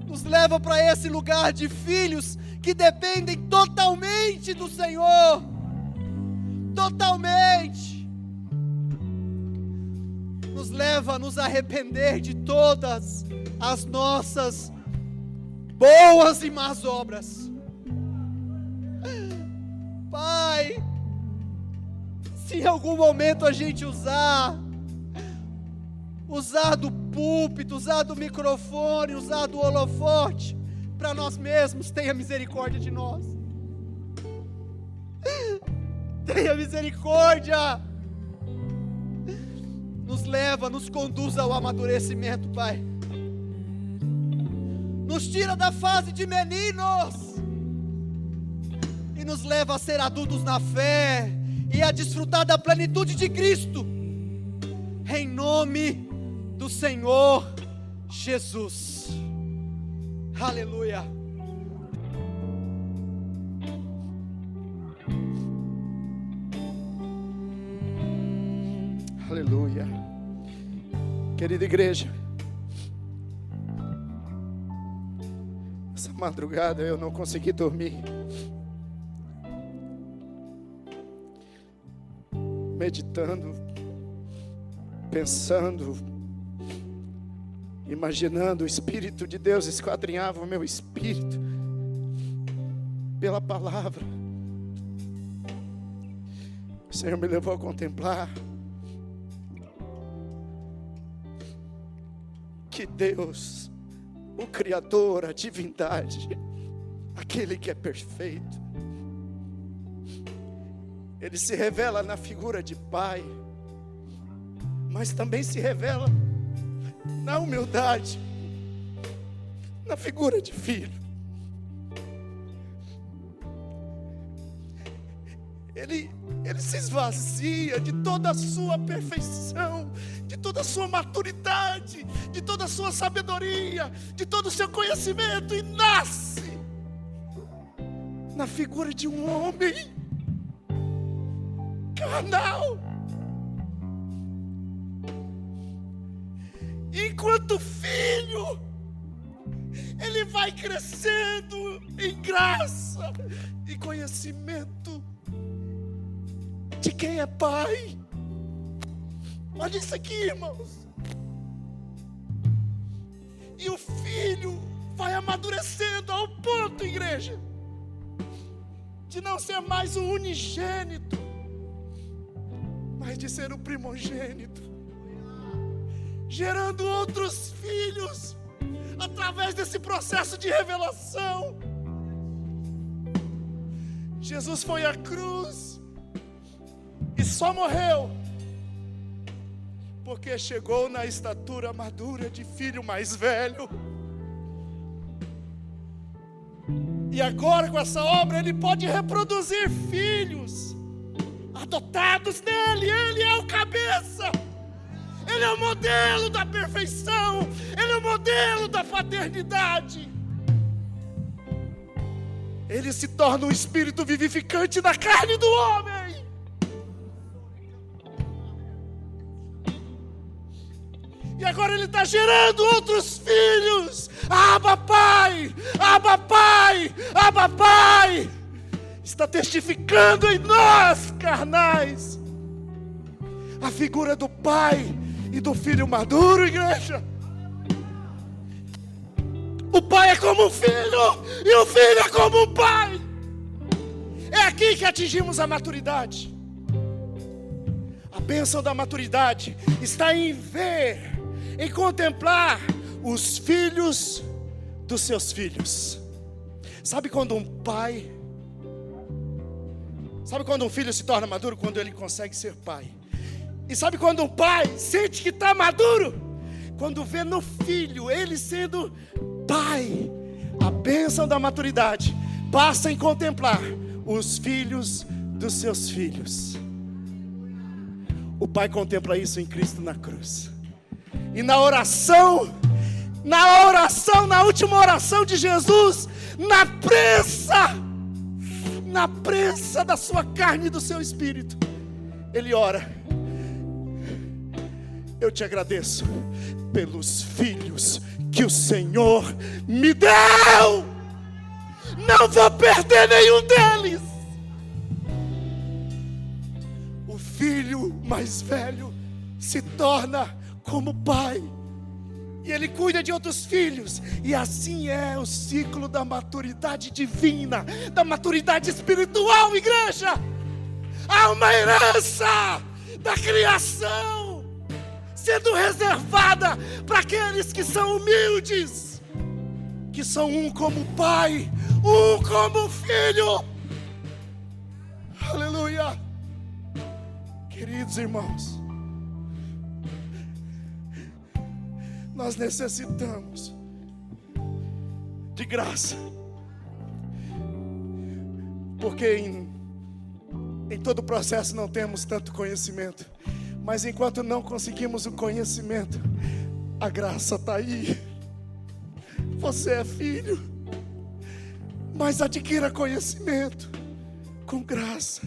Nos leva para esse lugar de filhos que dependem totalmente do Senhor. Totalmente. Nos leva a nos arrepender de todas as nossas boas e más obras. Pai, se em algum momento a gente usar do púlpito, usar do microfone, usar do holofote para nós mesmos, tenha misericórdia de nós. Tenha misericórdia. Nos leva, nos conduz ao amadurecimento, Pai. Nos tira da fase de meninos e nos leva a ser adultos na fé e a desfrutar da plenitude de Cristo, em nome do Senhor Jesus. Aleluia. Aleluia. Querida igreja, essa madrugada eu não consegui dormir, meditando, pensando, imaginando. O Espírito de Deus esquadrinhava o meu espírito pela palavra. O Senhor me levou a contemplar que Deus, o Criador, a divindade, aquele que é perfeito, Ele se revela na figura de Pai, mas também se revela na humildade, na figura de Filho.
ele se esvazia de toda a sua perfeição, de toda a sua maturidade, de toda a sua sabedoria, de todo o seu conhecimento, e nasce na figura de um homem carnal. Enquanto filho, ele vai crescendo em graça e conhecimento de quem é pai. Olha isso aqui, irmãos. E o filho vai amadurecendo ao ponto, igreja, de não ser mais o unigênito, mas de ser o primogênito, gerando outros filhos através desse processo de revelação. Jesus foi à cruz e só morreu porque chegou na estatura madura de filho mais velho. E agora, com essa obra, ele pode reproduzir filhos adotados nele. Ele é o cabeça, ele é o modelo da perfeição, ele é o modelo da paternidade. Ele se torna um espírito vivificante na carne do homem. E agora ele está gerando outros filhos. Abba Pai, Abba Pai, Abba Pai. Está testificando em nós, carnais, a figura do Pai e do Filho maduro, igreja. O Pai é como um filho e o Filho é como um Pai. É aqui que atingimos a maturidade. A bênção da maturidade está em ver, em contemplar os filhos dos seus filhos. Sabe quando um filho se torna maduro? Quando ele consegue ser pai. E sabe quando um pai sente que está maduro? Quando vê no filho ele sendo pai. A bênção da maturidade passa em contemplar os filhos dos seus filhos. O pai contempla isso em Cristo na cruz. E na última oração de Jesus, na prensa da sua carne e do seu espírito, ele ora: eu te agradeço pelos filhos que o Senhor me deu, não vou perder nenhum deles. O filho mais velho se torna como pai, e ele cuida de outros filhos, e assim é o ciclo da maturidade divina, da maturidade espiritual, igreja. Há uma herança da criação sendo reservada para aqueles que são humildes, que são um como pai, um como filho. Aleluia. Queridos irmãos, nós necessitamos de graça, porque em todo o processo não temos tanto conhecimento, mas enquanto não conseguimos o conhecimento, a graça está aí. Você é filho, mas adquira conhecimento com graça.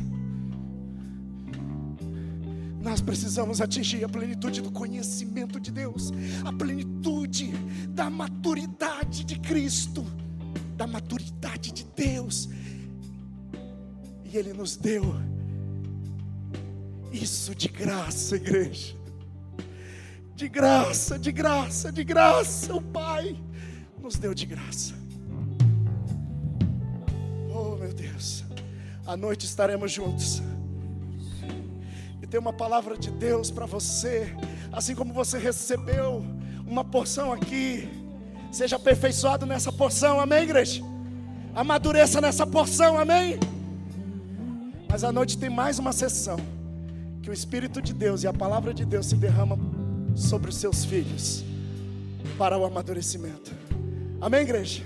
Nós precisamos atingir a plenitude do conhecimento de Deus, a plenitude da maturidade de Cristo, da maturidade de Deus. E Ele nos deu isso de graça, igreja. De graça, de graça, de graça. O Pai nos deu de graça. Oh, meu Deus. À noite estaremos juntos. Tem uma palavra de Deus para você. Assim como você recebeu uma porção aqui, seja aperfeiçoado nessa porção, amém, igreja? Amadureça nessa porção, amém? Mas à noite tem mais uma sessão, que o Espírito de Deus e a palavra de Deus se derrama sobre os seus filhos, para o amadurecimento, amém, igreja?